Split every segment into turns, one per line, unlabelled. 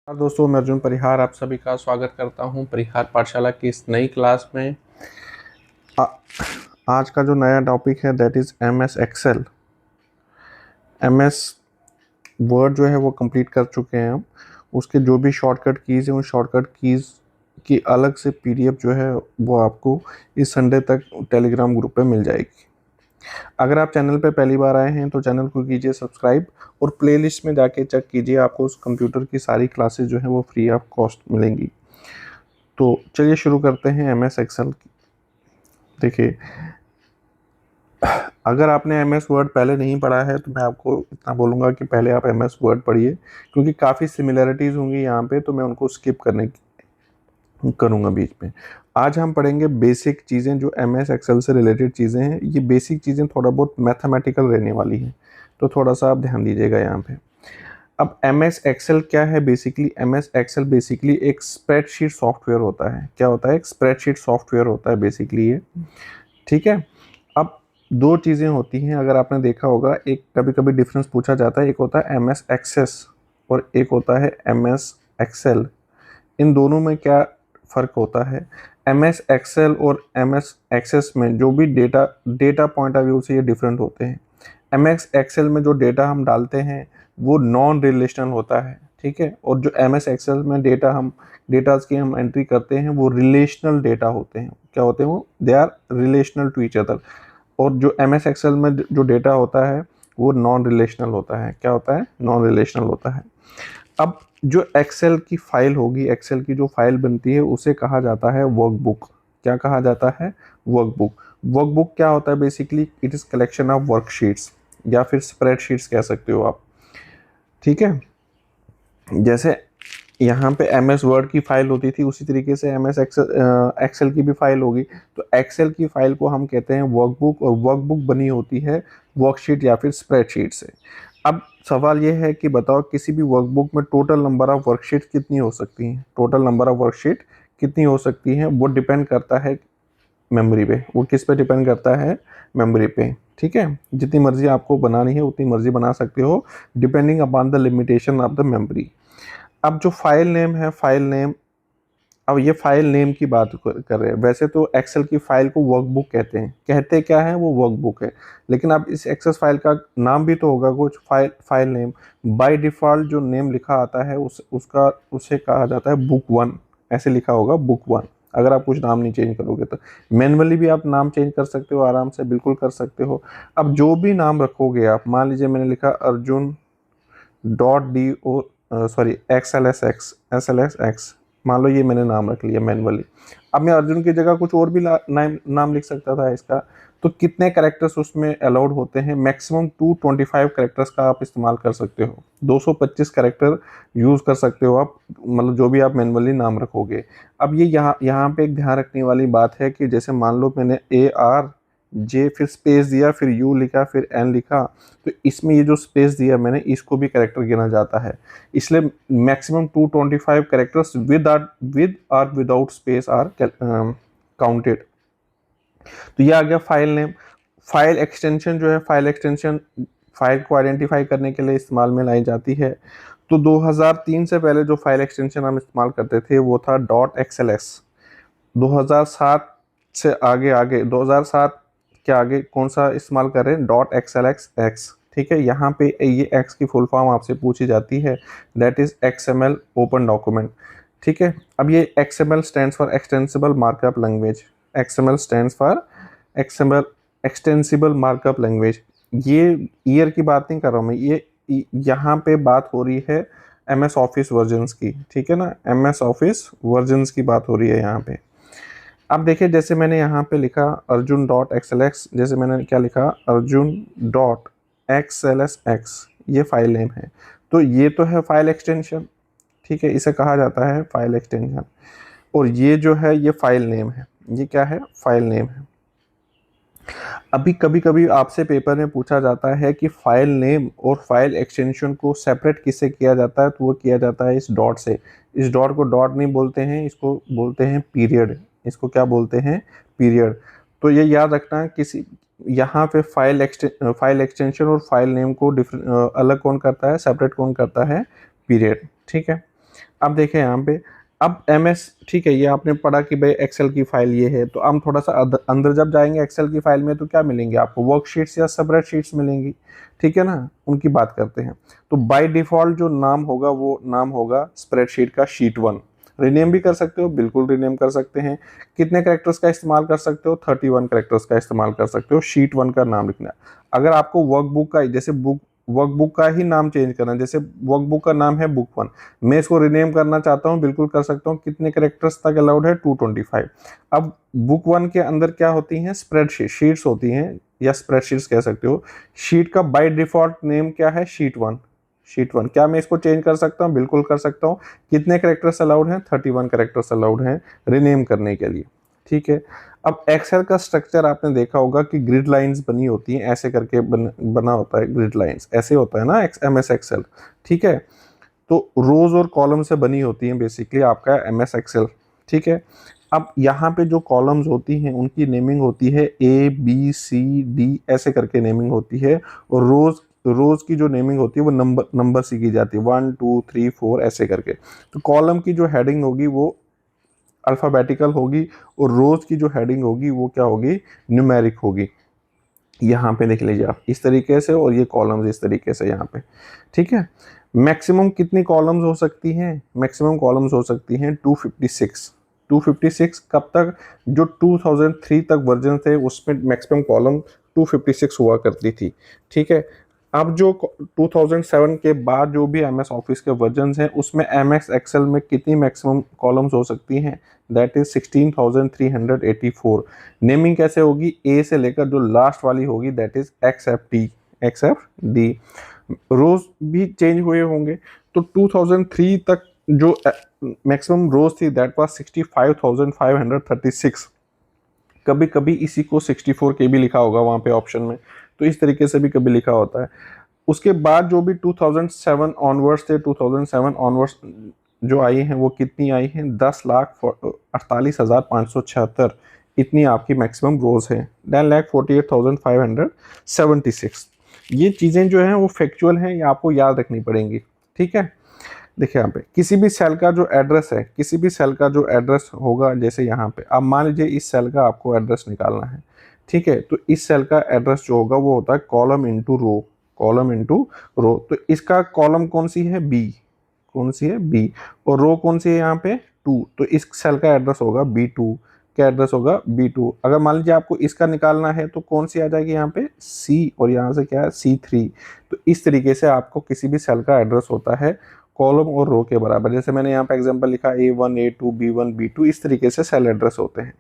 दोस्तों, मैं अर्जुन परिहार आप सभी का स्वागत करता हूं परिहार पाठशाला की इस नई क्लास में। आ, आज का जो नया टॉपिक है that is MS Excel. MS Word जो है वो कंप्लीट कर चुके हैं हम। उसके जो भी शॉर्टकट कीज़ हैं उन शॉर्टकट कीज़ की अलग से पीडीएफ जो है वो आपको इस संडे तक टेलीग्राम ग्रुप पे मिल जाएगी। अगर आप चैनल पे पहली बार आए हैं तो चैनल को कीजिए सब्सक्राइब और प्लेलिस्ट में जाके चेक कीजिए, आपको उस कंप्यूटर की सारी क्लासेस जो है वो फ्री ऑफ कॉस्ट मिलेंगी। तो चलिए शुरू करते हैं एमएस एक्सेल की। देखिए, अगर आपने एमएस वर्ड पहले नहीं पढ़ा है तो मैं आपको इतना बोलूँगा कि पहले आप एमएस वर्ड पढ़िए, क्योंकि काफ़ी सिमिलरिटीज़ होंगी यहाँ पे, तो मैं उनको स्किप करूँगा बीच में। आज हम पढ़ेंगे बेसिक चीज़ें जो एमएस एक्सेल से रिलेटेड चीज़ें हैं। ये बेसिक चीज़ें थोड़ा बहुत मैथमेटिकल रहने वाली हैं, तो थोड़ा सा आप ध्यान दीजिएगा यहाँ पे। अब एमएस एक्सेल क्या है बेसिकली? एमएस एक्सेल बेसिकली एक स्प्रेडशीट सॉफ्टवेयर होता है। क्या होता है? एक स्प्रेडशीट सॉफ्टवेयर होता है बेसिकली ये, ठीक है। अब दो चीज़ें होती हैं, अगर आपने देखा होगा, एक कभी कभी डिफरेंस पूछा जाता है, एक होता है एमएस एक्सेस और एक होता है एमएस एक्सेल। इन दोनों में क्या फ़र्क होता है? एमएस एक्सेल और एमएस एक्सेस में जो भी डेटा पॉइंट ऑफ व्यू से ये डिफरेंट होते हैं। एमएस एक्सेल में जो डेटा हम डालते हैं वो नॉन रिलेशनल होता है, ठीक है। और जो एमएस एक्सेल में डेटाज की हम एंट्री करते हैं वो रिलेशनल डेटा होते हैं। क्या होते हैं वो? They are relational to each other. और जो एमएस एक्सेल में जो डेटा होता है वो नॉन रिलेशनल होता है। क्या होता है? नॉन रिलेशनल होता है। अब जो एक्सेल की फाइल होगी, एक्सेल की जो फाइल बनती है उसे कहा जाता है वर्कबुक। क्या कहा जाता है? वर्कबुक। वर्कबुक क्या होता है basically? It is collection of worksheets या फिर स्प्रेडशीट्स कह सकते हो आप, ठीक है। जैसे यहाँ पे एम एस वर्ड की फाइल होती थी, उसी तरीके से एम एस एक्सेल की भी फाइल होगी। तो एक्सेल की फाइल को हम कहते हैं वर्कबुक, और वर्कबुक बनी होती है वर्कशीट या फिर स्प्रेडशीट से। अब सवाल ये है कि बताओ, किसी भी वर्कबुक में टोटल नंबर ऑफ वर्कशीट कितनी हो सकती हैं? टोटल नंबर ऑफ वर्कशीट कितनी हो सकती हैं वो डिपेंड करता है मेमोरी पे। वो किस पे डिपेंड करता है? मेमोरी पे, ठीक है। जितनी मर्जी आपको बनानी है उतनी मर्जी बना सकते हो, depending upon the limitation of the memory. अब जो फाइल नेम है, फाइल नेम, अब ये फाइल नेम की बात कर रहे हैं। वैसे तो एक्सेल की फाइल को वर्कबुक कहते हैं। कहते क्या है? वो वर्कबुक है। लेकिन अब इस एक्सेल फाइल का नाम भी तो होगा कुछ, फाइल नेम। बाय डिफ़ॉल्ट जो नेम लिखा आता है उसे कहा जाता है बुक वन। ऐसे लिखा होगा बुक वन, अगर आप कुछ नाम नहीं चेंज करोगे तो। मैनुअली भी आप नाम चेंज कर सकते हो, आराम से बिल्कुल कर सकते हो। अब जो भी नाम रखोगे आप, मान लीजिए मैंने लिखा Arjun dot D O sorry XLSX, मान लो ये मैंने नाम रख लिया मैनुअली। अब मैं अर्जुन की जगह कुछ और भी नाम लिख सकता था इसका। तो कितने कैरेक्टर्स उसमें अलाउड होते हैं? मैक्सिमम 225 कैरेक्टर्स का आप इस्तेमाल कर सकते हो। 225 कैरेक्टर यूज़ कर सकते हो आप, मतलब जो भी आप मैनुअली नाम रखोगे। अब ये यहाँ पे एक ध्यान रखने वाली बात है कि जैसे मान लो मैंने ARJ फिर स्पेस दिया, फिर U लिखा, फिर N लिखा, तो इसमें ये जो स्पेस दिया मैंने, इसको भी कैरेक्टर गिना जाता है। इसलिए मैक्सिमम 225 कैरेक्टर्स विद और विदाउट स्पेस आर काउंटेड। तो ये आ गया फाइल नेम। फाइल एक्सटेंशन जो है, फाइल एक्सटेंशन फाइल को आइडेंटिफाई करने के लिए इस्तेमाल में लाई जाती है। तो 2003 से पहले जो फाइल एक्सटेंशन हम इस्तेमाल करते थे वो था .xls। 2007 से आगे 2007 के आगे कौन सा इस्तेमाल कर रहे हैं? .xlsx, ठीक है। यहाँ पे ये x की फुल फॉर्म आपसे पूछी जाती है, that is XML open document, ठीक है। अब ये XML stands for extensible markup language. XML stands for XML extensible markup language. ये ईयर की बात नहीं कर रहा हूँ मैं, ये यहाँ पे बात हो रही है MS ऑफिस वर्जन्स की, ठीक है ना। MS ऑफिस वर्जन्स की बात हो रही है यहाँ पे। अब देखिए, जैसे मैंने यहाँ पे लिखा अर्जुन डॉट XLX, जैसे मैंने क्या लिखा? अर्जुन डॉट XLSX, ये फाइल नेम है। तो ये तो है फाइल एक्सटेंशन, ठीक है, इसे कहा जाता है फाइल एक्सटेंशन। और ये जो है ये फाइल नेम है। ये क्या है? फाइल नेम है। अभी कभी कभी आपसे पेपर में पूछा जाता है कि फाइल नेम और फाइल एक्सटेंशन को सेपरेट किससे किया जाता है? तो वो किया जाता है इस डॉट से। इस डॉट को डॉट नहीं बोलते हैं, इसको बोलते हैं पीरियड। इसको क्या बोलते हैं? पीरियड। तो ये याद रखना, किसी यहाँ पे फाइल एक्सटेंशन और फाइल नेम को अलग कौन करता है, सेपरेट कौन करता है? पीरियड, ठीक है। अब देखें यहाँ पे, अब MS, ठीक है, ये आपने पढ़ा कि भाई एक्सेल की फाइल ये है, तो हम थोड़ा सा अंदर जब जाएंगे एक्सेल की फाइल में तो क्या मिलेंगे आपको, वर्कशीट्स या स्प्रेडशीट्स मिलेंगी, ठीक है ना, उनकी बात करते हैं। तो बाय डिफॉल्ट जो नाम होगा वो नाम होगा स्प्रेडशीट का शीट 1। रिनेम भी कर सकते हो, बिल्कुल रिनेम कर सकते हैं। कितने कैरेक्टर्स का इस्तेमाल कर सकते हो, 31 कैरेक्टर्स का इस्तेमाल कर सकते हो शीट 1 का नाम लिखना है। अगर आपको वर्कबुक का, जैसे वर्कबुक का ही नाम चेंज करना है, जैसे वर्कबुक का नाम है बुक 1, मैं इसको रिनेम करना चाहता हूँ, बिल्कुल कर सकता हूँ। कितने कैरेक्टर्स तक अलाउड है, 225। अब बुक 1 के अंदर क्या होती हैं, स्प्रेडशीट शीट्स होती हैं, या स्प्रेडशीट्स कह सकते हो। शीट का बाय डिफॉल्ट नेम क्या है, शीट 1। शीट 1 क्या मैं इसको चेंज कर सकता हूँ, बिल्कुल कर सकता हूँ। कितने कैरेक्टर्स अलाउड हैं, 31 कैरेक्टर्स अलाउड हैं रिनेम करने के लिए, ठीक है। अब एक्सेल का स्ट्रक्चर आपने देखा होगा कि ग्रिड लाइंस बनी होती हैं, ऐसे करके बना होता है, ग्रिड लाइंस ऐसे होता है ना MS एक्सेल, ठीक है। तो रोज और कॉलम से बनी होती हैं बेसिकली आपका MS एक्सेल, ठीक है। अब यहाँ पे जो कॉलम्स होती हैं उनकी नेमिंग होती है ABCD ऐसे करके नेमिंग होती है, और रोज रोज की जो नेमिंग होती है वो नंबर से की जाती है, 1 2 3 4 ऐसे करके। तो कॉलम की जो हेडिंग होगी वो अल्फ़ाबेटिकल होगी, और रोज की जो हेडिंग होगी वो क्या होगी, न्यूमेरिक होगी। यहाँ पे लिख लीजिए आप इस तरीके से, और ये कॉलम्स इस तरीके से यहाँ पे, ठीक है। मैक्सिमम कितनी कॉलम्स हो सकती हैं, मैक्सिमम कॉलम्स हो सकती हैं 256। 256 कब तक, जो 2003 तक वर्जन थे उसमें मैक्सिमम कॉलम 256 हुआ करती थी, ठीक है। अब जो 2007 के बाद जो भी MS ऑफिस के वर्जन हैं उसमें MS एक्सेल में कितनी मैक्सिमम कॉलम्स हो सकती हैं, दैट इज 16,384। नेमिंग कैसे होगी, ए से लेकर जो लास्ट वाली होगी दैट इज XFD। रोज भी चेंज हुए होंगे, तो 2003 तक जो मैक्सिमम रोज थी दैट वाज 65,536। कभी कभी इसी को 64 के भी लिखा होगा वहाँ पे ऑप्शन में, तो इस तरीके से भी कभी लिखा होता है। उसके बाद जो भी 2007 ऑनवर्ड्स थे, 2007 ऑनवर्ड्स जो आई हैं वो कितनी आई हैं, 10,48,576। इतनी आपकी मैक्सिमम रोज है, 10,48,576। ये चीज़ें जो हैं वो फैक्चुअल हैं, ये आपको याद रखनी पड़ेंगी, ठीक है। देखिए यहाँ पे किसी भी सेल का जो एड्रेस है, किसी भी सेल का जो एड्रेस होगा, जैसे यहाँ पे अब मान लीजिए इस सेल का आपको एड्रेस निकालना है, ठीक है। तो इस सेल का एड्रेस जो होगा वो होता है column into rho, column into rho. तो इसका कॉलम कौन सी है, बी, कौन सी है, बी, और रो कौन सी है यहाँ पे, 2। तो इस सेल का एड्रेस होगा B2, क्या एड्रेस होगा, B2। अगर मान लीजिए आपको इसका निकालना है तो कौन सी आ जाएगी यहाँ पे, C, और यहाँ से क्या है, C3। तो इस तरीके से आपको किसी भी सेल का एड्रेस होता है कॉलम और रो के बराबर। जैसे मैंने यहाँ पे एग्जांपल लिखा A1 A2 B1 B2, इस तरीके से सेल एड्रेस होते हैं।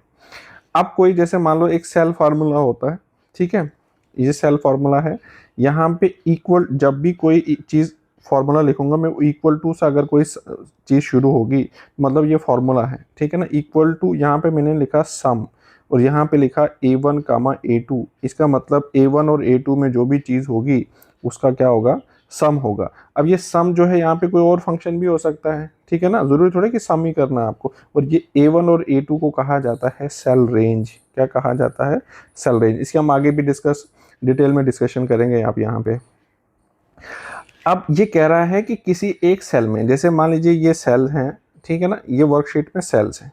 अब कोई जैसे मान लो एक सेल फार्मूला होता है, ठीक है, ये सेल फार्मूला है। यहाँ पे इक्वल, जब भी कोई चीज़ फार्मूला लिखूंगा मैं, इक्वल टू से अगर कोई चीज़ शुरू होगी मतलब ये फार्मूला है, ठीक है ना। इक्वल टू यहाँ पे मैंने लिखा सम, और यहाँ पे लिखा A1 कामा A2, इसका मतलब A1 और A2 में जो भी चीज़ होगी उसका क्या होगा, सम होगा। अब ये सम जो है यहाँ पे कोई और फंक्शन भी हो सकता है, ठीक है ना, जरूरी थोड़ा कि सम ही करना है आपको। और ये A1 और A2 को कहा जाता है सेल रेंज, क्या कहा जाता है, सेल रेंज। इसके हम आगे भी डिटेल में डिस्कशन करेंगे आप यहाँ पे। अब ये कह रहा है कि किसी एक सेल में, जैसे मान लीजिए ये सेल हैं, ठीक है ना, ये वर्कशीट में सेल्स हैं।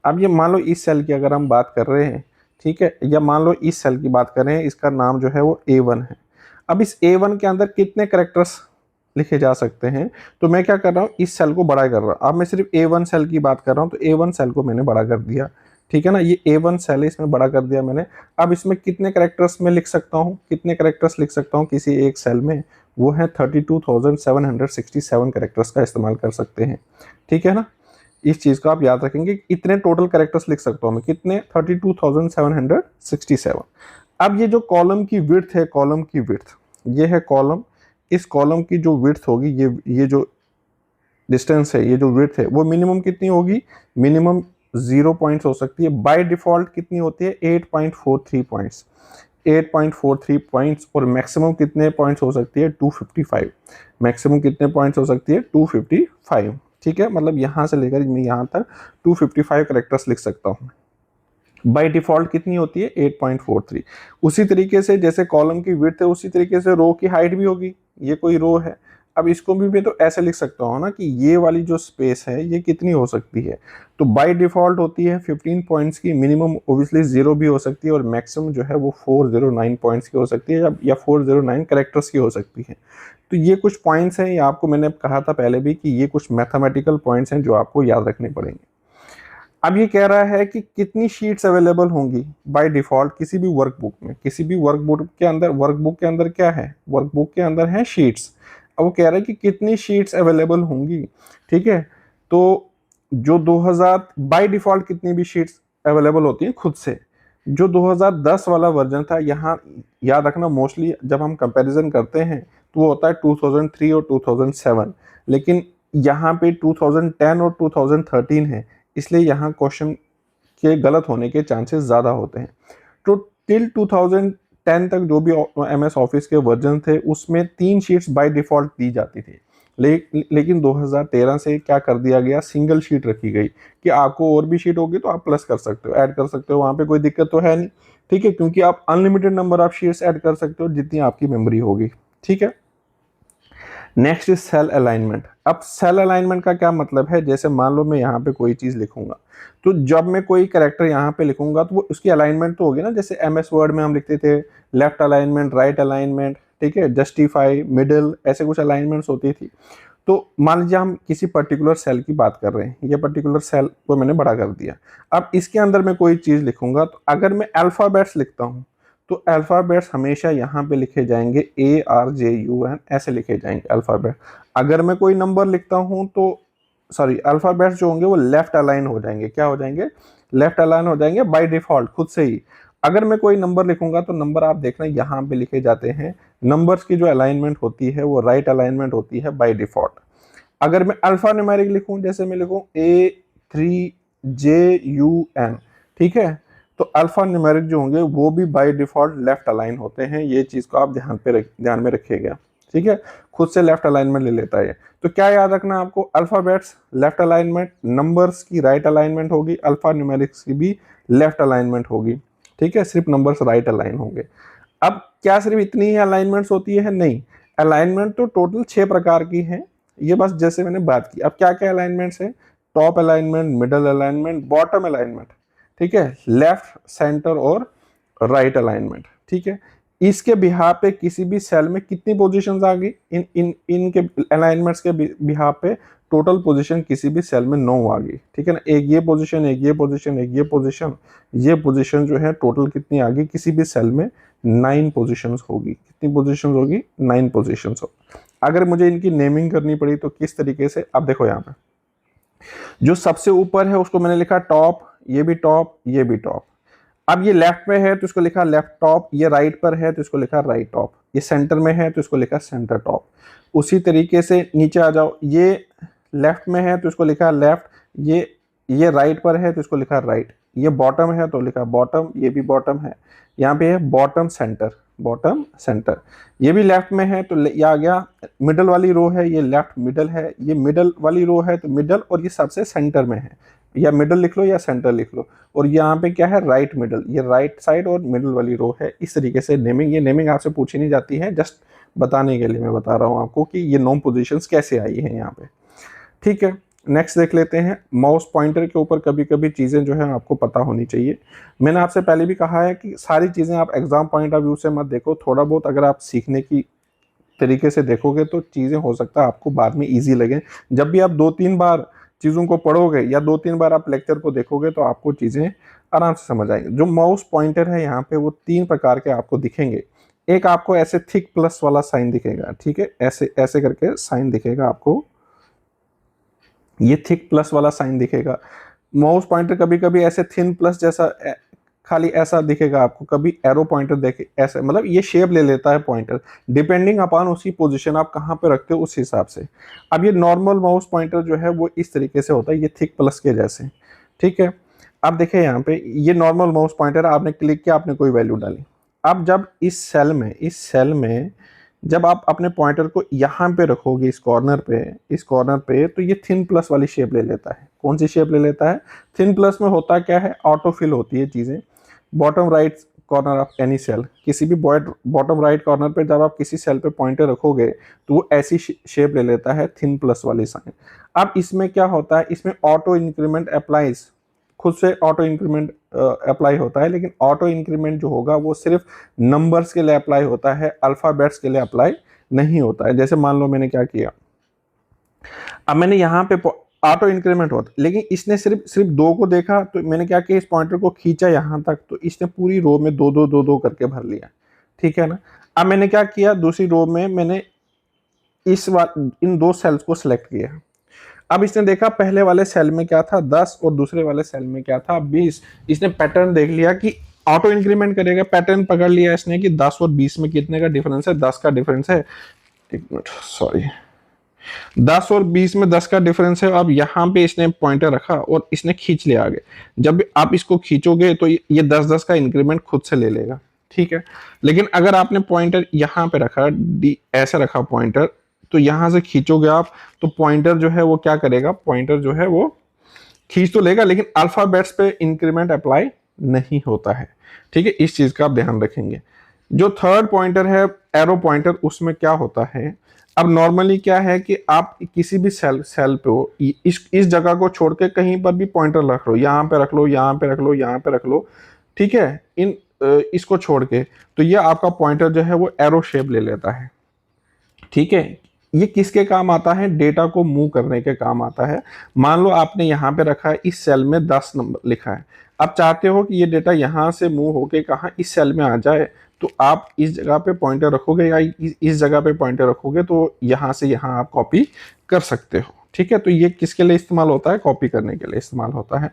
अब ये मान लो इस सेल की अगर हम बात कर रहे हैं, ठीक है, या मान लो इस सेल की बात कर रहे हैं, इसका नाम जो है वो A1 है। अब इस A1 के अंदर कितने कैरेक्टर्स लिखे जा सकते हैं, तो मैं क्या कर रहा हूँ, इस सेल को बड़ा कर रहा हूँ। अब मैं सिर्फ A1 सेल की बात कर रहा हूँ, तो A1 सेल को मैंने बड़ा कर दिया, ठीक है ना, ये A1 सेल है, इसमें बड़ा कर दिया मैंने। अब इसमें कितने कैरेक्टर्स में लिख सकता हूँ, कितने कैरेक्टर्स लिख सकता हूँ किसी एक सेल में, वो है 32,767 कैरेक्टर्स का इस्तेमाल कर सकते हैं, ठीक है ना। इस चीज़ को आप याद रखेंगे, इतने टोटल कैरेक्टर्स लिख सकता हूँ मैं, कितने, 32,767। अब ये जो कॉलम की विड्थ है, कॉलम की विड्थ, ये है कॉलम, इस कॉलम की जो विड्थ होगी, ये जो डिस्टेंस है, ये जो विड्थ है, वो मिनिमम कितनी होगी, मिनिमम 0 पॉइंट्स हो सकती है। बाय डिफॉल्ट कितनी होती है, 8.43 पॉइंट्स, 8.43 पॉइंट्स। और मैक्सिमम कितने पॉइंट्स हो सकती है, 255। मैक्सिमम कितने पॉइंट्स हो सकती है, 255, ठीक है। मतलब यहाँ से लेकर मैं यहाँ तक 255 कैरेक्टर्स लिख सकता हूँ। बाय डिफॉल्ट कितनी होती है, 8.43। उसी तरीके से जैसे कॉलम की विड्थ है, उसी तरीके से रो की हाइट भी होगी। ये कोई रो है, अब इसको भी मैं तो ऐसे लिख सकता हूँ ना कि ये वाली जो स्पेस है ये कितनी हो सकती है, तो बाय डिफ़ॉल्ट होती है 15 पॉइंट्स की, मिनिमम ओब्वियसली 0 भी हो सकती है और मैक्सिमम जो है वो 409 पॉइंट्स की हो सकती है या 409 कैरेक्टर्स की हो सकती है। तो ये कुछ पॉइंट्स हैं, ये आपको मैंने कहा था पहले भी कि ये कुछ मैथमेटिकल पॉइंट्स हैं जो आपको याद रखने पड़ेंगे। अब ये कह रहा है कि कितनी शीट्स अवेलेबल होंगी बाय डिफ़ॉल्ट किसी भी वर्कबुक में। किसी भी वर्कबुक के अंदर क्या है, वर्कबुक के अंदर है शीट्स। अब वो कह रहा है कि कितनी शीट्स अवेलेबल होंगी, ठीक है। तो जो 2000 बाय डिफ़ॉल्ट कितनी भी शीट्स अवेलेबल होती हैं खुद से। जो 2010 वाला वर्जन था, यहाँ याद रखना मोस्टली जब हम कंपैरिजन करते हैं तो वो होता है 2003 और 2007, लेकिन यहाँ पे 2010 और 2013 है, इसलिए यहाँ क्वेश्चन के गलत होने के चांसेस ज़्यादा होते हैं। तो टिल 2010 तक जो भी एमएस ऑफिस के वर्जन थे उसमें 3 शीट्स बाय डिफ़ॉल्ट दी जाती थी। लेकिन 2013 से क्या कर दिया गया, सिंगल शीट रखी गई कि आपको और भी शीट होगी तो आप प्लस कर सकते हो, ऐड कर सकते हो, वहाँ पे कोई दिक्कत तो है नहीं, ठीक है, क्योंकि आप unlimited number of sheets add कर सकते हो जितनी आपकी मेमोरी होगी, ठीक है। Next is cell alignment. अब सेल अलाइनमेंट का क्या मतलब है, जैसे मान लो मैं यहाँ पे कोई चीज़ लिखूंगा, तो जब मैं कोई कैरेक्टर यहाँ पे लिखूंगा तो वो उसकी अलाइनमेंट तो होगी ना, जैसे एमएस वर्ड में हम लिखते थे लेफ्ट अलाइनमेंट, राइट अलाइनमेंट, ठीक है, जस्टिफाई, मिडिल, ऐसे कुछ अलाइनमेंट्स होती थी। तो मान लीजिए हम किसी पर्टिकुलर सेल की बात कर रहे हैं, ये पर्टिकुलर सेल को मैंने बड़ा कर दिया। अब इसके अंदर मैं कोई चीज़ लिखूंगा तो अगर मैं अल्फ़ाबेट्स लिखता हूँ तो अल्फ़ाबेट्स हमेशा यहाँ पे लिखे जाएंगे ARJUN, ऐसे लिखे जाएंगे अल्फ़ाबेट। अगर मैं कोई नंबर लिखता हूँ तो सॉरी, अल्फ़ाबेट्स जो होंगे वो लेफ्ट अलाइन हो जाएंगे, क्या हो जाएंगे, लेफ्ट अलाइन हो जाएंगे बाय डिफ़ॉल्ट खुद से ही। अगर मैं कोई नंबर लिखूंगा तो नंबर आप देखना यहाँ पे लिखे जाते हैं, नंबर्स की जो अलाइनमेंट होती है वो राइट अलाइनमेंट होती है बाय डिफ़ॉल्ट। अगर मैं अल्फा न्यूमेरिक लिखूं, जैसे मैं लिखूं A3JUN, ठीक है, तो अल्फा न्यूमेरिक जो होंगे वो भी बाय डिफॉल्ट लेफ्ट अलाइन होते हैं, ये चीज़ को आप ध्यान में रखिएगा, ठीक है, खुद से लेफ्ट अलाइनमेंट ले लेता है। तो क्या याद रखना आपको, अल्फाबेट्स लेफ्ट अलाइनमेंट, नंबर्स की राइट अलाइनमेंट होगी, अल्फा न्यूमेरिक्स की भी लेफ्ट अलाइनमेंट होगी, ठीक है, सिर्फ नंबर्स राइट अलाइन होंगे। अब क्या सिर्फ इतनी ही अलाइनमेंट्स होती है, नहीं, अलाइनमेंट तो टोटल 6 प्रकार की हैं, ये बस जैसे मैंने बात की। अब क्या क्या अलाइनमेंट्स है, top alignment, middle alignment, bottom alignment, ठीक है, लेफ्ट, सेंटर और राइट अलाइनमेंट, ठीक है। इसके बिहार पे किसी भी सेल में कितनी पोजीशंस आ गई, इन इन इनके अलाइनमेंट्स के बिहार पे टोटल पोजीशन किसी भी सेल में 9 आ गई, ठीक है ना, एक ये पोजीशन, एक ये पोजीशन, एक ये पोजीशन, ये पोजीशन जो है टोटल कितनी आ गई किसी भी सेल में, 9 पोजीशंस होगी। कितनी पोजीशंस होगी, 9 पोजीशंस होगी। अगर मुझे इनकी नेमिंग करनी पड़ी तो किस तरीके से, अब देखो यहाँ पे जो सबसे ऊपर है उसको मैंने लिखा टॉप, ये भी टॉप, ये भी टॉप। अब ये लेफ्ट में है तो इसको लिखा लेफ्ट टॉप, ये राइट पर है तो इसको लिखा राइट टॉप, ये सेंटर में है तो इसको लिखा सेंटर टॉप। उसी तरीके से नीचे आ जाओ, ये लेफ्ट में है तो इसको लिखा लेफ्ट, ये राइट पर है तो इसको लिखा राइट, ये बॉटम है तो लिखा बॉटम, ये भी बॉटम है, यहाँ पे है बॉटम सेंटर, बॉटम सेंटर। ये भी लेफ्ट में है तो ये आ गया मिडल वाली रो है, ये लेफ्ट मिडल है, ये मिडल वाली रो है तो मिडल, और ये सबसे सेंटर में है, या मिडल लिख लो या सेंटर लिख लो। और यहाँ पे क्या है, राइट मिडल, ये राइट साइड और मिडल वाली रो है। इस तरीके से नेमिंग, ये नेमिंग आपसे पूछी नहीं जाती है, जस्ट बताने के लिए मैं बता रहा हूँ आपको कि ये 9 पोजीशंस कैसे आई हैं यहाँ पे, ठीक है। नेक्स्ट देख लेते हैं, माउस पॉइंटर के ऊपर कभी कभी चीज़ें जो है आपको पता होनी चाहिए। मैंने आपसे पहले भी कहा है कि सारी चीज़ें आप एग्जाम पॉइंट ऑफ व्यू से मत देखो, थोड़ा बहुत अगर आप सीखने की तरीके से देखोगे तो चीज़ें हो सकता है आपको बाद में ईजी लगे। जब भी आप 2-3 बार चीज़ों को पढ़ोगे या 2-3 बार आप लेक्चर को देखोगे तो आपको चीज़ें आराम से समझ आएंगी। जो माउस पॉइंटर है यहाँ पे वो 3 प्रकार के आपको दिखेंगे। एक आपको ऐसे थिक प्लस वाला साइन दिखेगा, ठीक है, ऐसे ऐसे करके साइन दिखेगा आपको, ये थिक प्लस वाला साइन दिखेगा। माउस पॉइंटर कभी कभी ऐसे थिन प्लस जैसा खाली ऐसा दिखेगा आपको, कभी एरो पॉइंटर देखे ऐसे, मतलब ये शेप ले लेता है पॉइंटर डिपेंडिंग अपॉन उसकी पोजीशन आप कहाँ पे रखते हो उस हिसाब से। अब ये नॉर्मल माउस पॉइंटर जो है वो इस तरीके से होता है, ये थिक प्लस के जैसे, ठीक है। अब देखिए यहाँ पे ये नॉर्मल माउस पॉइंटर, आपने क्लिक किया, आपने कोई वैल्यू डाली। अब जब इस सेल में जब आप अपने पॉइंटर को यहाँ पे रखोगे इस कॉर्नर पे तो ये थिन प्लस वाली शेप ले लेता है। कौन सी शेप ले लेता है, थिन प्लस में होता क्या है, ऑटो फिल होती है चीज़ें, bottom right corner of any cell, किसी भी बॉटम राइट कॉर्नर पे जब आप किसी सेल पे पॉइंटर रखोगे तो वो ऐसी शेप ले लेता है, थिन प्लस वाली साइन। अब इसमें क्या होता है, इसमें ऑटो इंक्रीमेंट अप्लाइज, खुद से ऑटो इंक्रीमेंट अप्लाई होता है, लेकिन ऑटो इंक्रीमेंट जो होगा वो सिर्फ नंबर्स के लिए अप्लाई होता है, अल्फाबेट्स के लिए अप्लाई नहीं होता है। जैसे मान लो मैंने क्या किया, अब मैंने यहाँ पे ऑटो इंक्रीमेंट होता, लेकिन इसने सिर्फ सिर्फ 2 को देखा, तो मैंने क्या किया, इस पॉइंटर को खींचा यहाँ तक, तो इसने पूरी रो में 2 2 2 2 करके भर लिया, ठीक है ना। अब मैंने क्या किया, दूसरी रो में मैंने इन 2 सेल्स को सिलेक्ट किया। अब इसने देखा पहले वाले सेल में क्या था 10 और दूसरे वाले सेल में क्या था 20। इसने पैटर्न देख लिया कि ऑटो इंक्रीमेंट करेगा, पैटर्न पकड़ लिया इसने कि 10 और 20 में कितने का डिफरेंस है, 10 का डिफरेंस है। एक मिनट, सॉरी, 10 और 20 में 10 का डिफरेंस है। अब यहाँ पे इसने पॉइंटर रखा और इसने खींच लिया आगे। जब आप इसको खींचोगे तो ये 10-10 का इंक्रीमेंट खुद से ले लेगा, ठीक है। लेकिन अगर आपने पॉइंटर यहाँ पे रखा, ऐसे रखा पॉइंटर, तो यहां से खींचोगे आप, तो पॉइंटर जो है वो क्या करेगा, पॉइंटर जो है वो खींच तो लेगा, लेकिन अल्फाबेट्स पे इंक्रीमेंट अप्लाई नहीं होता है, ठीक है। इस चीज का आप ध्यान रखेंगे। जो थर्ड पॉइंटर है एरो पॉइंटर, उसमें क्या होता है, अब नॉर्मली क्या है कि आप किसी भी सेल पे इस जगह को छोड़ के कहीं पर भी पॉइंटर रख लो, यहाँ पे रख लो, यहाँ पे रख लो, यहाँ पे रख लो, ठीक है। इसको छोड़ के तो ये आपका पॉइंटर जो है वो एरो शेप ले लेता है, ठीक है। ये किसके काम आता है, डेटा को मूव करने के काम आता है। मान लो आपने यहाँ पे रखा है, इस सेल में 10 नंबर लिखा है, आप चाहते हो कि ये डेटा यहाँ से मूव होके कहाँ इस सेल में आ जाए, तो आप इस जगह पे पॉइंटर रखोगे या इस जगह पे पॉइंटर रखोगे, तो यहाँ से यहाँ आप कॉपी कर सकते हो, ठीक है। तो ये किसके लिए इस्तेमाल होता है, कॉपी करने के लिए इस्तेमाल होता है।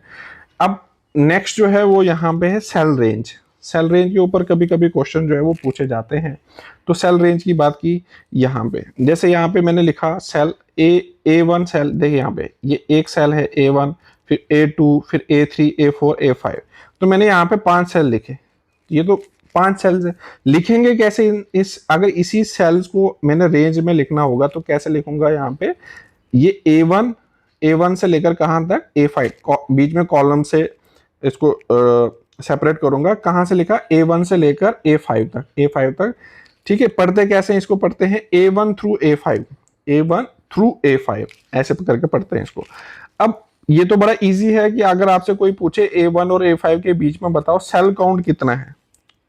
अब नेक्स्ट जो है वो यहाँ पे है सेल रेंज। सेल रेंज के ऊपर कभी कभी क्वेश्चन जो है वो पूछे जाते हैं, तो सेल रेंज की बात की यहाँ पे, जैसे यहाँ पे मैंने लिखा सेल A1 सेल, देखिए यहाँ पे ये एक सेल है A1, फिर A2, फिर A3, A4, A5, तो मैंने यहाँ पे 5 सेल लिखे। ये तो 5 सेल्स है, लिखेंगे कैसे इस, अगर इसी सेल्स को मैंने रेंज में लिखना होगा तो कैसे लिखूंगा, यहाँ पे ये A1 से लेकर कहाँ तक A5, बीच में कॉलम से इसको सेपरेट करूंगा, कहां से लिखा A1 से लेकर A5 तक, ठीक है। पढ़ते कैसे हैं, इसको पढ़ते हैं A1 थ्रू A5, ऐसे करके पढ़ते हैं इसको। अब ये तो बड़ा इजी है कि अगर आपसे कोई पूछे A1 और A5 के बीच में बताओ सेल काउंट कितना है,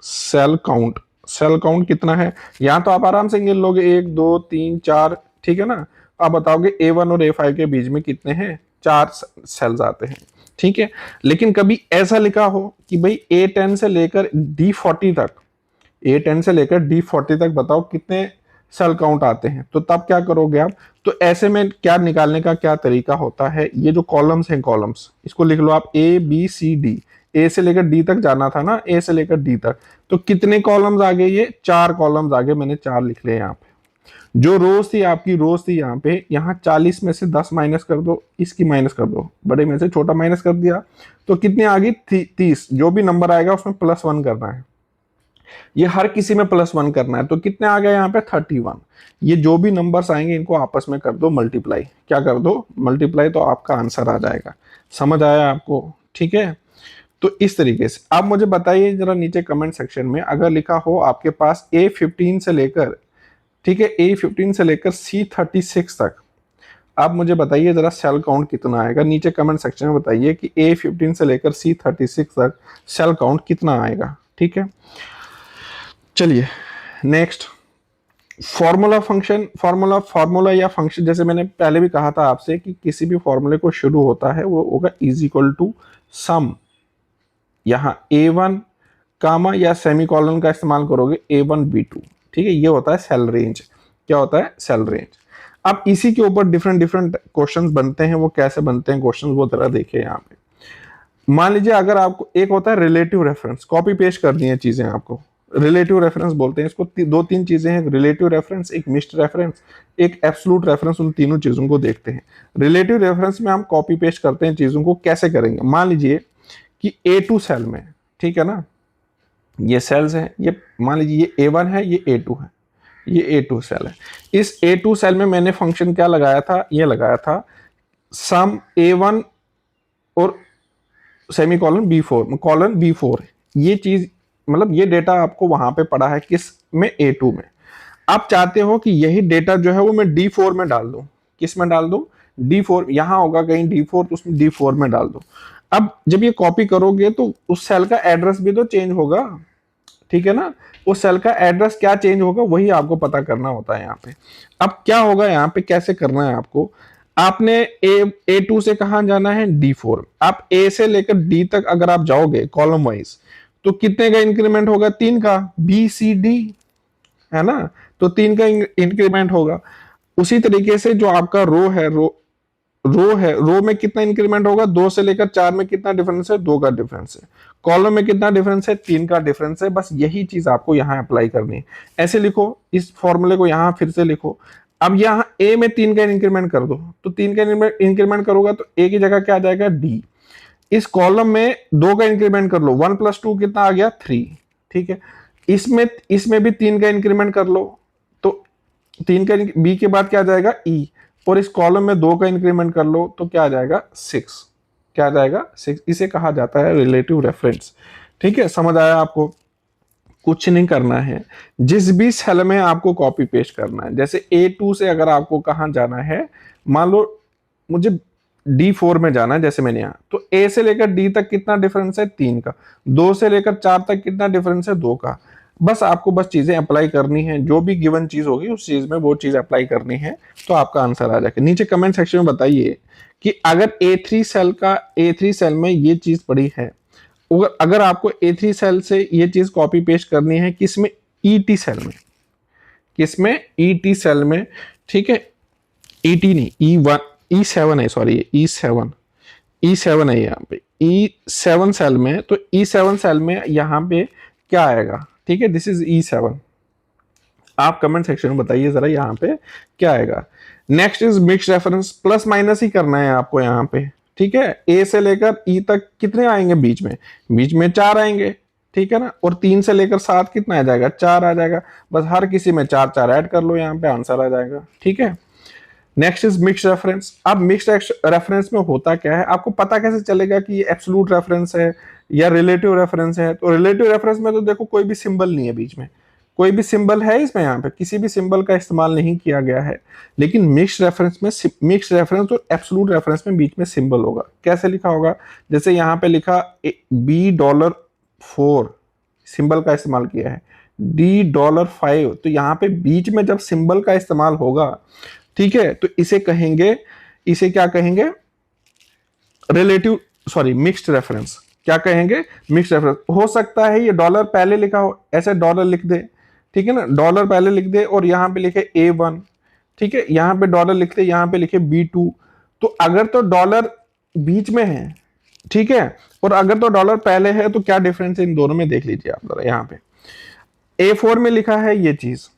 सेल काउंट कितना है, यहां तो आप आराम से गिन लोगे 1 2 3 4, ठीक है ना। आप बताओगे A1 और A5 के बीच में कितने हैं, 4 सेल्स आते हैं, ठीक है। लेकिन कभी ऐसा लिखा हो कि भाई A10 से लेकर D40 तक बताओ कितने सेल काउंट आते हैं, तो तब क्या करोगे आप, तो ऐसे में क्या निकालने का क्या तरीका होता है, ये जो कॉलम्स हैं, कॉलम्स इसको लिख लो आप ABCD, ए से लेकर डी तक जाना था ना, ए से लेकर डी तक, तो कितने कॉलम्स आ गए, ये 4 कॉलम्स आ गए, मैंने 4 लिख लिए यहाँ पे। जो रोज थी आपकी, रोज थी यहाँ पे, यहाँ 40 में से 10 माइनस कर दो, इसकी माइनस कर दो, बड़े में से छोटा माइनस कर दिया, तो कितनी आ गई 30। जो भी नंबर आएगा उसमें +1 करना है, ये हर किसी में +1 करना है, तो कितने आ गए यहाँ पे 31। ये जो भी नंबर्स आएंगे इनको आपस में कर दो मल्टीप्लाई, क्या कर दो मल्टीप्लाई, तो आपका आंसर आ जाएगा। समझ आया आपको, ठीक है। तो इस तरीके से आप मुझे बताइए जरा नीचे कमेंट सेक्शन में, अगर लिखा हो आपके पास A15 से लेकर, ठीक है, A15 से लेकर C36 तक, आप मुझे बताइए जरा सेल काउंट कितना आएगा, नीचे कमेंट सेक्शन में बताइए कि A15 से लेकर C36 तक सेल काउंट कितना आएगा, ठीक है। चलिए नेक्स्ट, फॉर्मूला या फंक्शन, जैसे मैंने पहले भी कहा था आपसे कि किसी भी फॉर्मूले को शुरू होता है वो होगा = सम, यहाँ A1 कामा या सेमीकोलन का इस्तेमाल करोगे A1 B2, ठीक है। ये होता है सेल रेंज, क्या होता है सेल रेंज। अब इसी के ऊपर डिफरेंट क्वेश्चंस बनते हैं, वो कैसे बनते हैं क्वेश्चंस, वो जरा देखिए यहाँ पे। मान लीजिए अगर आपको, एक होता है रिलेटिव रेफरेंस, कॉपी पेस्ट कर दी है चीजें आपको, रिलेटिव रेफरेंस बोलते हैं इसको। 2-3 चीजें हैं, रिलेटिव रेफरेंस, एक मिक्स्ड रेफरेंस, एक एब्सोल्यूट रेफरेंस, उन तीनों चीजों को देखते हैं। रिलेटिव रेफरेंस में हम कॉपी पेस्ट करते हैं चीजों को, कैसे करेंगे, मान लीजिए कि A2 सेल में, ठीक है ना, ये सेल्स हैं, ये मान लीजिए ये A1 है, ये A2 है, ये A2 सेल है। इस A2 सेल में मैंने फंक्शन क्या लगाया था, ये लगाया था सम A1 और सेमीकोलन B4 ये चीज मतलब ये डेटा आपको वहां पे पड़ा है किस में, A2 में। आप चाहते हो कि यही डेटा जो है वो मैं D4 में डाल दूं। किस में डाल दूं? D4। यहां होगा कहीं D4, तो उसमें D4 में डाल दो। अब जब ये कॉपी करोगे तो उस सेल का एड्रेस भी तो चेंज होगा, ठीक है ना। उस सेल का एड्रेस क्या चेंज होगा वही आपको पता करना होता है यहाँ पे। अब क्या होगा यहाँ पे, कैसे करना है आपको, आपने A2 से कहां जाना है, D4। आप A से लेकर D तक अगर आप जाओगे कॉलम वाइज, तो कितने का इंक्रीमेंट होगा, 3 का, BCD, है ना। तो 3 का इंक्रीमेंट होगा। उसी तरीके से जो आपका रो में कितना इंक्रीमेंट होगा, 2 से लेकर 4 में कितना डिफरेंस है, 2 का डिफरेंस है। कॉलम में कितना डिफरेंस है, 3 का डिफरेंस है। बस यही चीज आपको यहाँ अप्लाई करनी है। ऐसे लिखो, इस फॉर्मूले को यहाँ फिर से लिखो। अब यहाँ ए में 3 का इंक्रीमेंट कर दो, तो 3 का इंक्रीमेंट करोगा तो ए की जगह क्या आ जाएगा, डी। इस कॉलम में 2 का इंक्रीमेंट कर लो, 1 + 2 कितना आ गया, 3। ठीक है। इसमें इसमें भी 3 का इंक्रीमेंट कर लो, तो 3 का बी के बाद क्या आ जाएगा, ई। और इस कॉलम में 2 का इंक्रीमेंट कर लो तो क्या आ जाएगा, 6। क्या आ जाएगा, 6। इसे कहा जाता है रिलेटिव रेफरेंस। ठीक है, समझ आया आपको। कुछ नहीं करना है, जिस भी सेल में आपको कॉपी पेस्ट करना है। जैसे A2 से अगर आपको कहां जाना है, मान लो मुझे D4 में जाना है, जैसे मैंने यहाँ, तो A से लेकर D तक कितना डिफरेंस है, 3 का। 2 से लेकर 4 तक कितना डिफरेंस है, 2 का। बस आपको बस चीजें अप्लाई करनी है, जो भी गिवन चीज होगी उस चीज में वो चीज अप्लाई करनी है, तो आपका आंसर आ जाएगा। नीचे कमेंट सेक्शन में बताइए कि अगर A3 सेल में ये चीज पड़ी है, अगर आपको A3 सेल से ये चीज कॉपी पेस्ट करनी है, किसमें, ET सेल में। किसमें, ET सेल में। ठीक है, ET नहीं, E1, E7 है, सॉरी, E7 है यहाँ पे, E7 सेल में। तो E7 सेल में यहाँ पे क्या आएगा, ठीक है, दिस इज E7। आप कमेंट सेक्शन में बताइए जरा यहाँ पे क्या आएगा। Next is mix reference, plus minus ही करना है आपको यहाँ पे। ठीक है, ए से लेकर ई तक कितने आएंगे, बीच में 4 आएंगे, ठीक है ना। और 3 से लेकर 7 कितना आ जाएगा, 4 आ जाएगा। बस हर किसी में 4 4 ऐड कर लो, यहाँ पे आंसर आ जाएगा। ठीक है। Next is mix reference. अब मिक्स रेफरेंस में होता क्या है, आपको पता कैसे चलेगा कि ये एब्सोल्यूट रेफरेंस है या रिलेटिव रेफरेंस है। तो रिलेटिव रेफरेंस में तो देखो कोई भी सिंबल नहीं है बीच में, कोई भी सिंबल है इसमें, यहाँ पे किसी भी सिंबल का इस्तेमाल नहीं किया गया है। लेकिन मिक्स रेफरेंस में, मिक्स रेफरेंस और एब्सोल्यूट रेफरेंस में बीच में सिंबल होगा। कैसे लिखा होगा, जैसे यहाँ पे लिखा $4 सिंबल का इस्तेमाल किया है, $5। तो यहाँ पे बीच में जब सिंबल का इस्तेमाल होगा, ठीक है, तो इसे कहेंगे, इसे क्या कहेंगे, रिलेटिव, सॉरी, मिक्स्ड रेफरेंस। क्या कहेंगे, मिक्स्ड रेफरेंस। हो सकता है ये डॉलर पहले लिखा हो, ऐसे डॉलर लिख दे, ठीक है ना, डॉलर पहले लिख दे और यहाँ पे लिखे A1, ठीक है, यहाँ पे डॉलर लिखते, यहाँ पे लिखे B2। तो अगर तो डॉलर बीच में है, ठीक है, और अगर तो डॉलर पहले है, तो क्या डिफरेंस है इन दोनों में, देख लीजिए आप जरा। यहाँ पे A4 में लिखा है ये चीज,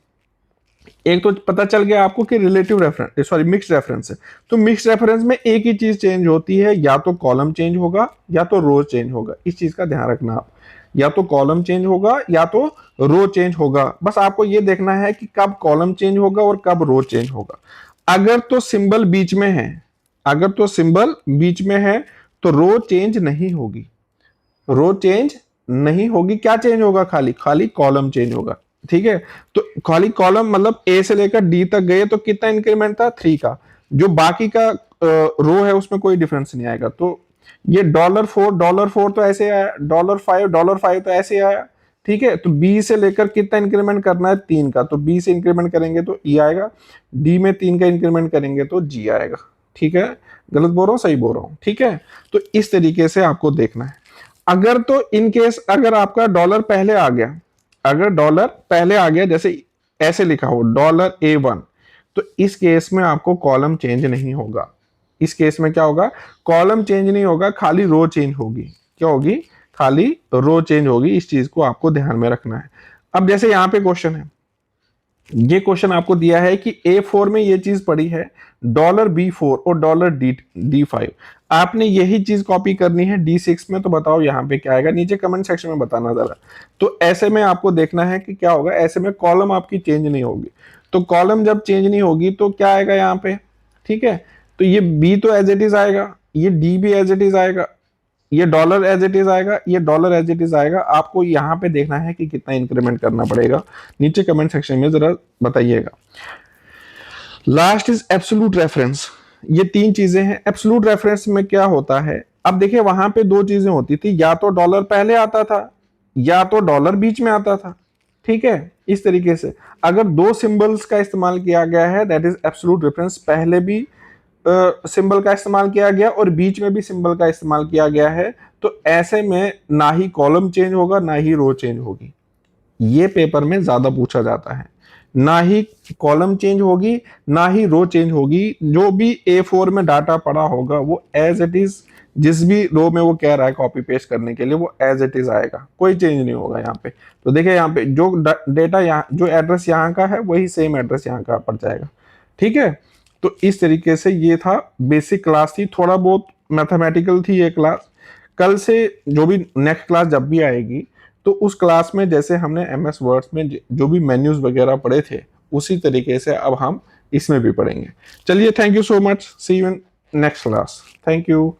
एक तो पता चल गया आपको कि relative reference, sorry, mixed reference है। तो मिक्स्ड रेफरेंस में एक ही चीज चेंज होती है, या तो कॉलम चेंज होगा या तो रो चेंज होगा। इस चीज का ध्यान रखना आप, या तो कॉलम चेंज होगा या तो रो चेंज होगा। बस आपको ये देखना है कि कब कॉलम चेंज होगा और कब रो चेंज होगा। अगर तो सिंबल बीच में है, अगर तो सिंबल बीच में है, तो रो चेंज नहीं होगी, रो चेंज नहीं होगी। क्या चेंज होगा, खाली खाली कॉलम चेंज होगा। ठीक है, तो खाली कॉलम मतलब ए से लेकर डी तक गए तो कितना इंक्रीमेंट था, 3 का। जो बाकी का रो है उसमें कोई डिफरेंस नहीं आएगा। तो ये $4 तो ऐसे आया, $5 तो ऐसे आया। ठीक है, तो बी से लेकर कितना इंक्रीमेंट करना है, 3 का। तो बी से इंक्रीमेंट करेंगे तो ई आएगा, डी में 3 का इंक्रीमेंट करेंगे तो जी आएगा। ठीक है, गलत बोल रहा हूं, सही बोल रहा हूं, ठीक है। तो इस तरीके से आपको देखना है। अगर तो इन केस अगर आपका डॉलर पहले आ गया, अगर डॉलर पहले आ गया, जैसे ऐसे लिखा हो $A1, तो इस केस में आपको कॉलम चेंज नहीं होगा। इस केस में क्या होगा, कॉलम चेंज नहीं होगा, खाली रो चेंज होगी। क्या होगी, खाली रो चेंज होगी। इस चीज को आपको ध्यान में रखना है। अब जैसे यहां पे क्वेश्चन है, ये क्वेश्चन आपको दिया है कि A4 में ये चीज पड़ी है $B4 और $D5। आपने यही चीज कॉपी करनी है D6 में। तो बताओ यहाँ पे क्या आएगा, नीचे कमेंट सेक्शन में बताना जरा। तो ऐसे में आपको देखना है कि क्या होगा। ऐसे में कॉलम आपकी चेंज नहीं होगी। तो कॉलम जब चेंज नहीं होगी तो क्या आएगा यहाँ पे, ठीक है। तो ये B तो एज इट इज आएगा, ये D भी एज इट इज आएगा, ये डॉलर एज इट इज आएगा, ये डॉलर एज इट इज आएगा। आपको यहाँ पे देखना है कि कितना इंक्रीमेंट करना पड़ेगा, नीचे कमेंट सेक्शन में जरा बताइएगा। Last is absolute reference. ये तीन चीजें हैं। एब्सोल्यूट रेफरेंस में क्या होता है, अब देखिए वहां पे दो चीजें होती थी, या तो डॉलर पहले आता था या तो डॉलर बीच में आता था। ठीक है, इस तरीके से अगर दो सिंबल्स का इस्तेमाल किया गया है दैट इज एब्सोल्यूट रेफरेंस। पहले भी सिंबल का इस्तेमाल किया गया और बीच में भी सिंबल का इस्तेमाल किया गया है, तो ऐसे में ना ही कॉलम चेंज होगा ना ही रो चेंज होगी। ये पेपर में ज्यादा पूछा जाता है। ना ही कॉलम चेंज होगी ना ही रो चेंज होगी। जो भी A4 में डाटा पड़ा होगा वो एज इट इज, जिस भी रो में वो कह रहा है कॉपी पेस्ट करने के लिए वो एज इट इज आएगा, कोई चेंज नहीं होगा यहाँ पे। तो देखिए यहाँ पे जो डेटा यहाँ, जो एड्रेस यहाँ का है वही सेम एड्रेस यहाँ का पड़ जाएगा। ठीक है, तो इस तरीके से ये था, बेसिक क्लास थी, थोड़ा बहुत मैथमेटिकल थी ये क्लास। कल से जो भी नेक्स्ट क्लास जब भी आएगी तो उस क्लास में जैसे हमने MS वर्ड्स में जो भी मेन्यूज वगैरह पढ़े थे उसी तरीके से अब हम इसमें भी पढ़ेंगे। चलिए, thank you so much, see you in next class, thank you.